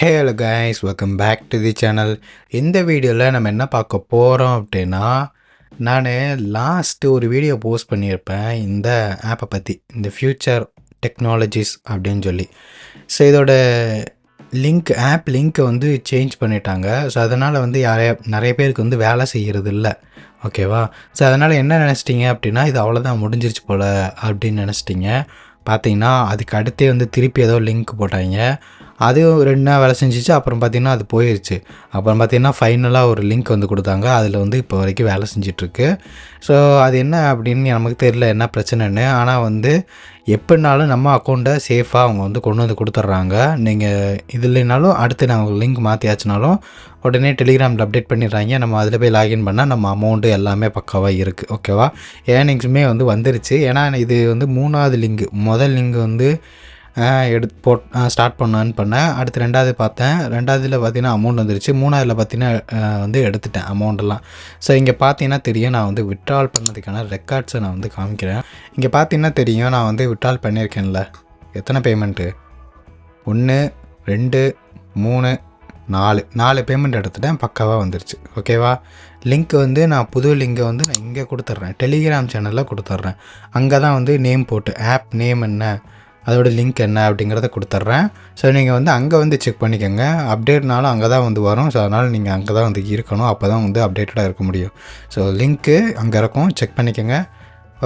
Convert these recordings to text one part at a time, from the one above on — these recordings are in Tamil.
Hello guys, welcome back to the channel. இந்த வீடியோவில் நம்ம என்ன பார்க்க போகிறோம் அப்படின்னா, நான் லாஸ்ட்டு ஒரு வீடியோ போஸ்ட் பண்ணியிருப்பேன் இந்த ஆப்பை பற்றி, இந்த ஃப்யூச்சர் டெக்னாலஜிஸ் அப்படின்னு சொல்லி. ஸோ இதோட ஆப் லிங்க்கை வந்து சேஞ்ச் பண்ணிட்டாங்க. ஸோ அதனால் வந்து நிறைய பேருக்கு வந்து வேலை செய்கிறது இல்லை, ஓகேவா? ஸோ அதனால் என்ன நினச்சிட்டிங்க அப்படின்னா, இது அவ்வளோதான் முடிஞ்சிருச்சு போல் அப்படின்னு நினச்சிட்டிங்க. பார்த்தீங்கன்னா அதுக்கு அடுத்தே வந்து திருப்பி ஏதோ லிங்க் போட்டாங்க. அதுவும் 2 நாள் வேலை செஞ்சிச்சு. அப்புறம் பார்த்திங்கன்னா அது போயிடுச்சு. அப்புறம் பார்த்திங்கன்னா ஃபைனலாக ஒரு லிங்க் வந்து கொடுத்தாங்க. அதில் வந்து இப்போ வரைக்கும் வேலை செஞ்சிட்ருக்கு. ஸோ அது என்ன அப்படின்னு நமக்கு தெரியல, என்ன பிரச்சனைன்னு. ஆனால் வந்து எப்படினாலும் நம்ம அக்கௌண்ட்டை சேஃபாக அவங்க வந்து கொண்டு வந்து கொடுத்துட்றாங்க. நீங்கள் இது இல்லைனாலும் அடுத்து நாங்கள் லிங்க் மாற்றியாச்சுனாலும் உடனே டெலிகிராமில் அப்டேட் பண்ணிடுறாங்க. நம்ம அதில் போய் லாகின் பண்ணால் நம்ம அமௌண்ட்டு எல்லாமே பக்காவாக இருக்குது, ஓகேவா? ஏர்னிங்ஸுமே வந்து வந்துருச்சு. ஏன்னா இது வந்து 3வது லிங்க். முதல் லிங்க் வந்து ஸ்டார்ட் பண்ணேன். அடுத்து 2வது பார்த்தேன். 2வதுல பார்த்தீங்கன்னா அமௌண்ட் வந்துருச்சு. 3வதுல பார்த்தீங்கன்னா வந்து எடுத்துட்டேன் அமௌண்ட்டெல்லாம். ஸோ இங்கே பார்த்தீங்கன்னா தெரியும், நான் வந்து வித்ட்ரால் பண்ணதுக்கான ரெக்கார்ட்ஸை நான் வந்து காமிக்கிறேன். இங்கே பார்த்தீங்கன்னா தெரியும், நான் வந்து வித்ட்ரால் பண்ணியிருக்கேன்ல. எத்தனை பேமெண்ட்டு? 1 2 3 4 பேமெண்ட் எடுத்துட்டேன். பக்காவாக வந்துருச்சு, ஓகேவா? லிங்க் வந்து நான் புது லிங்கை வந்து நான் இங்கே கொடுத்துட்றேன், டெலிகிராம் சேனலில் கொடுத்துட்றேன். அங்கே தான் வந்து நேம் போட்டு ஆப் நேம் என்ன, அதோட லிங்க் என்ன அப்படிங்கிறத கொடுத்துட்றேன். ஸோ நீங்கள் வந்து அங்கே வந்து செக் பண்ணிக்கோங்க. அப்டேட்னாலும் அங்கே தான் வந்து வரும். ஸோ அதனால் நீங்கள் அங்கே தான் வந்து இருக்கணும். அப்போ தான் வந்து அப்டேட்டடாக இருக்க முடியும். ஸோ லிங்க்கு அங்கே இருக்கும், செக் பண்ணிக்கோங்க.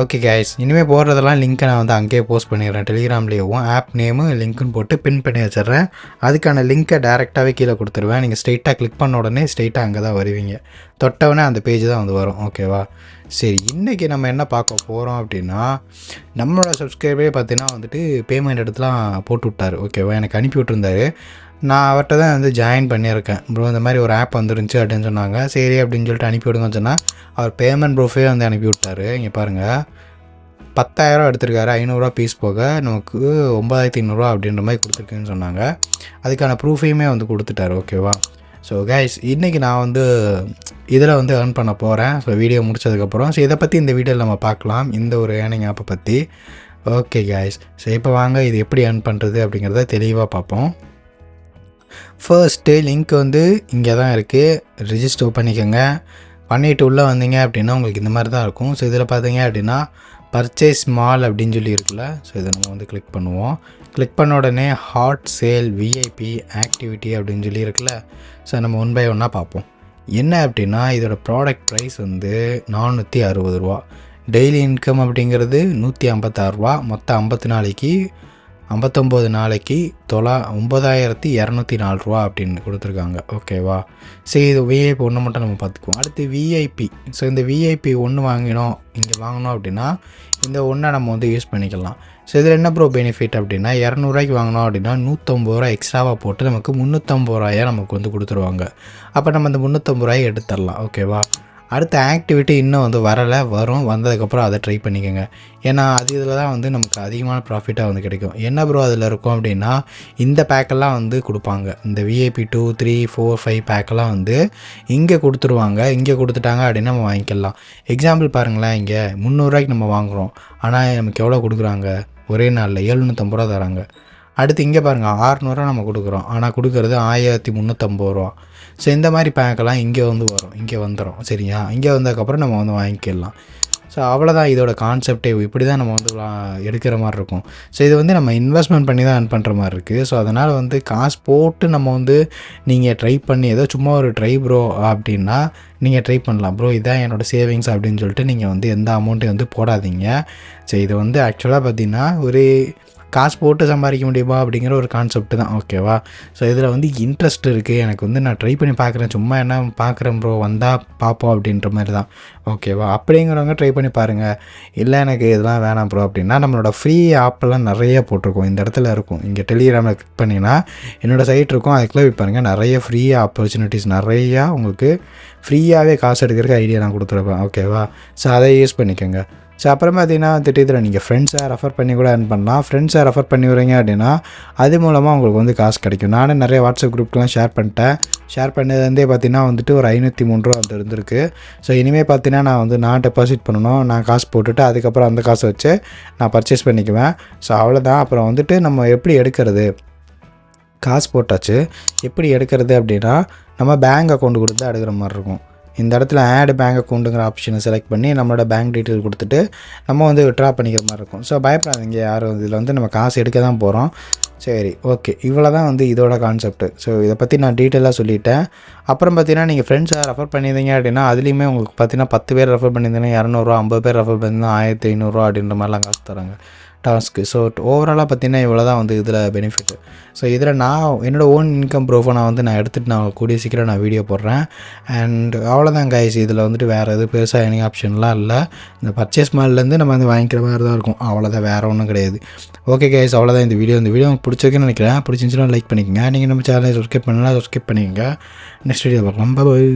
ஓகே கைஸ், இனிமேல் போடுறதெல்லாம் லிங்க்கை நான் வந்து அங்கேயே போஸ்ட் பண்ணிடுறேன். டெலிகிராம்லேயும் ஆப் நேமு லிங்க்குன்னு போட்டு பின் பண்ணி வச்சிடுறேன். அதுக்கான லிங்க்கை டேரெக்டாகவே கீழே கொடுத்துருவேன். நீங்கள் ஸ்ட்ரெயிட்டாக கிளிக் பண்ண உடனே ஸ்ட்ரெயிட்டாக அங்கே தான் வருவீங்க. தொட்டவுடனே அந்த பேஜ் தான் வந்து வரும், ஓகேவா? சரி, இன்றைக்கி நம்ம என்ன பார்க்க போகிறோம் அப்படின்னா, நம்மளோட சப்ஸ்கிரைபரே பார்த்தீங்கன்னா வந்துட்டு பேமெண்ட் எடுத்துலாம் போட்டு விட்டார், ஓகேவா? எனக்கு அனுப்பி விட்டுருந்தாரு. நான் அவர்கிட்ட தான் வந்து ஜாயின் பண்ணியிருக்கேன். ப்ரோ இந்த மாதிரி ஒரு ஆப் வந்துருந்துச்சு அப்படின்னு சொன்னாங்க. சரி அப்படின்னு சொல்லிட்டு அனுப்பி விடுங்கன்னு சொன்னால் அவர் பேமெண்ட் ப்ரூஃபே வந்து அனுப்பி விட்டார். இங்கே பாருங்கள், 10,000 எடுத்திருக்காரு. 500 பீஸ் போக நமக்கு 9,500 அப்படின்ற மாதிரி கொடுத்துருக்குன்னு சொன்னாங்க. அதுக்கான ப்ரூஃபையுமே வந்து கொடுத்துட்டாரு, ஓகேவா? ஸோ கைஸ், இன்றைக்கி நான் வந்து இதில் வந்து ஏர்ன் பண்ண போகிறேன். ஸோ வீடியோ முடிச்சதுக்கப்புறம் ஸோ இதை பற்றி இந்த வீடியோவில் நம்ம பார்க்கலாம், இந்த ஒரு ஏர்னிங் ஆப்பை பற்றி. ஓகே கைஸ், ஸோ இப்போ வாங்க இது எப்படி ஏர்ன் பண்ணுறது அப்படிங்கிறத தெளிவாக பார்ப்போம். ஃபர்ஸ்ட்டு லிங்க் வந்து இங்கே தான் இருக்குது. ரிஜிஸ்டர் பண்ணிக்கோங்க. பண்ணிவிட்டு உள்ளே வந்தீங்க அப்படின்னா உங்களுக்கு இந்த மாதிரி தான் இருக்கும். ஸோ இதில் பார்த்தீங்க அப்படின்னா பர்ச்சேஸ் மால் அப்படின்னு சொல்லி இருக்குல்ல. ஸோ இதை நம்ம வந்து கிளிக் பண்ணுவோம். கிளிக் பண்ண உடனே ஹாட் சேல் விஐபி ஆக்டிவிட்டி அப்படின்னு சொல்லி இருக்குல்ல. ஸோ நம்ம 1 by 1 பார்ப்போம். என்ன அப்படின்னா இதோட ப்ராடக்ட் ப்ரைஸ் வந்து 460 ரூபா. டெய்லி இன்கம் அப்படிங்கிறது 156 ரூபா. மொத்தம் 59 நாளைக்கு 9,204 ரூபா அப்படின்னு கொடுத்துருக்காங்க, ஓகேவா? சரி, இது விஐபி 1 மட்டும் நம்ம பார்த்துக்குவோம். அடுத்து விஐபி. ஸோ இந்த விஐபி 1 இங்கே வாங்கினோம் அப்படின்னா இந்த 1 நம்ம வந்து யூஸ் பண்ணிக்கலாம். ஸோ இதில் என்ன ப்ரோ பெனிஃபிட் அப்படின்னா, 200 ரூபாய்க்கு அப்படின்னா 150 ரூபா எக்ஸ்ட்ராவாக போட்டு நமக்கு 350 ரூபாயை நமக்கு வந்து கொடுத்துருவாங்க. அப்போ நம்ம அந்த 350 ரூபாயை எடுத்துடலாம், ஓகேவா? அடுத்த ஆக்டிவிட்டி இன்னும் வந்து வரும். வந்ததுக்கப்புறம் அதை ட்ரை பண்ணிக்கோங்க. ஏன்னா இதில் தான் வந்து நமக்கு அதிகமான ப்ராஃபிட்டாக வந்து கிடைக்கும். என்ன ப்ரோ அதில் இருக்கும் அப்படின்னா, இந்த பேக்கெல்லாம் வந்து கொடுப்பாங்க. இந்த விஐபி 2 3 4 5 பேக்கெல்லாம் வந்து இங்கே கொடுத்துருவாங்க. இங்கே கொடுத்துட்டாங்க அப்படின்னா நம்ம வாங்கிக்கலாம். எக்ஸாம்பிள் பாருங்களேன், இங்கே 300 ரூபாய்க்கு நம்ம வாங்குகிறோம். ஆனால் நமக்கு எவ்வளோ கொடுக்குறாங்க? ஒரே நாளில் 750 ரூபா தராங்க. அடுத்து இங்கே பாருங்கள், 600 நம்ம கொடுக்குறோம். ஆனால் கொடுக்குறது 1350 ரூபா. ஸோ இந்த மாதிரி பேக்கெல்லாம் இங்கே வந்து வரும், இங்கே வந்துடும், சரியா? இங்கே வந்ததுக்கப்புறம் நம்ம வந்து வாங்கிக்கலாம். ஸோ அவ்வளோதான் இதோட கான்செப்டே. இப்படி தான் நம்ம வந்து எடுக்கிற மாதிரி இருக்கும். ஸோ இது வந்து நம்ம இன்வெஸ்ட்மெண்ட் பண்ணி தான் ஏர்ன் பண்ணுற மாதிரி இருக்குது. ஸோ அதனால் வந்து காசு போட்டு நம்ம வந்து நீங்கள் ட்ரை பண்ணி ஏதோ சும்மா ஒரு ட்ரை ப்ரோ அப்படின்னா நீங்கள் ட்ரை பண்ணலாம். ப்ரோ இதான் என்னோடய சேவிங்ஸ் அப்படின்னு சொல்லிட்டு நீங்கள் வந்து எந்த அமௌண்ட்டையும் வந்து போடாதீங்க. ஸோ இது வந்து ஆக்சுவலாக பார்த்திங்கன்னா ஒரு காசு போட்டு சம்பாதிக்க முடியுமா அப்படிங்கிற ஒரு கான்செப்ட் தான், ஓகேவா? ஸோ இதில் வந்து இன்ட்ரெஸ்ட் இருக்குது. எனக்கு வந்து நான் ட்ரை பண்ணி பார்க்குறேன், சும்மா என்ன பார்க்குறேன் ப்ரோ, வந்தால் பார்ப்போம் அப்படின்ற மாதிரி தான், ஓகேவா? அப்படிங்கிறவங்க ட்ரை பண்ணி பாருங்கள். இல்லை எனக்கு இதெல்லாம் வேணாம் ப்ரோ அப்படின்னா நம்மளோட ஃப்ரீ ஆப்பெல்லாம் நிறைய போட்டிருக்கோம். இந்த இடத்துல இருக்கும். இங்கே டெலிகிராமில் கிளிக் பண்ணிங்கன்னா என்னோடய சைட் இருக்கும். அதுக்குள்ளே போய் பாருங்கள், நிறைய ஃப்ரீ ஆப்பர்ச்சுனிட்டிஸ் நிறையா உங்களுக்கு ஃப்ரீயாகவே காசு எடுக்கிறதுக்கு ஐடியா நான் கொடுத்துருப்பேன், ஓகேவா? ஸோ அதை யூஸ் பண்ணிக்கோங்க. ஸோ அப்புறம் பார்த்தீங்கன்னா வந்துட்டு இதில் நீங்கள் ஃப்ரெண்ட்ஸை ரெஃபர் பண்ணி கூட ஏர்ன் பண்ணலாம். ஃப்ரெண்ட்ஸை ரெஃபர் பண்ணி வரீங்க அப்படின்னா அது மூலமாக உங்களுக்கு வந்து காசு கிடைக்கும். நானும் நிறைய வாட்ஸ்அப் குரூப்லாம் ஷேர் பண்ணிட்டேன். ஷேர் பண்ணதுலேருந்தே பார்த்தீங்கன்னா வந்துட்டு ஒரு 503 ரூபா வந்து இருந்திருக்கு. ஸோ இனிமேல் பார்த்தீங்கன்னா நான் டெபாசிட் பண்ணணும். நான் காசு போட்டுட்டு அதுக்கப்புறம் அந்த காசை வச்சு நான் பர்ச்சேஸ் பண்ணிக்குவேன். ஸோ அவ்வளோதான். அப்புறம் வந்துட்டு நம்ம எப்படி எடுக்கிறது காசு போட்டாச்சு. எப்படி எடுக்கிறது அப்படின்னா நம்ம பேங்க் அக்கௌண்ட் கொடுத்து தான் எடுக்கிற மாதிரி இருக்கும். இந்த இடத்துல ஆட் பேங்க் அக்கௌண்ட்டுங்கிற ஆப்ஷனை செலக்ட் பண்ணி நம்மளோட பேங்க் டீட்டெயில் கொடுத்துட்டு நம்ம வந்து விட்ரா பண்ணிக்கிற மாதிரி இருக்கும். ஸோ பயப்படாதீங்க யாரும், இதில் வந்து நம்ம காசு எடுக்க தான் போகிறோம். சரி, ஓகே, இவ்வளோ தான் வந்து இதோட கான்செப்ட்டு. ஸோ இதை பற்றி நான் டீட்டெயிலாக சொல்லிட்டேன். அப்புறம் பார்த்தீங்கன்னா நீங்கள் ஃப்ரெண்ட்ஸை ரெஃபர் பண்ணியிருந்தீங்க அப்படின்னா அதுலேயுமே உங்களுக்கு பார்த்தீங்கன்னா 10 பேர் ரெஃபர் பண்ணியிருந்தீங்கன்னா 200 50 பேர் ரெஃபர் பண்ணியிருந்தா 1500 அப்படின்ற மாதிரிலாம் காசு தராங்க டாஸ்க்கு. ஸோ ஓவராலாக பார்த்தீங்கன்னா இவ்வளோ தான் வந்து இதில் பெனிஃபிட்டு. ஸோ இதில் நான் என்னோடய ஓன் இன்கம் ப்ரூஃபை நான் எடுத்துகிட்டு நான் கூடிய சீக்கிரம் நான் வீடியோ போடுறேன். அண்ட் அவ்வளோதான் கைஸ், இதில் வந்துட்டு வேறு எதுவும் பெருசாக எனி ஆப்ஷன்லாம் இல்லை. இந்த பர்ச்சேஸ் மால்லேருந்து நம்ம வந்து வாங்கிக்கிற மாதிரி தான் இருக்கும், அவ்வளோதான், வேறு ஒன்றும் கிடையாது. ஓகே கைஸ், அவ்வளோதான் இந்த வீடியோ உங்களுக்கு பிடிச்சிருக்குன்னு நினைக்கிறேன். பிடிச்சிருந்துச்சுன்னா லைக் பண்ணிக்கங்க. நீங்கள் நம்ம சேனலை சப்ஸ்கிரைப் பண்ணலாம், சப்ஸ்கிரைப் பண்ணிக்கங்க. நெக்ஸ்ட் வீடியோ பார்க்கலாம். பாய்.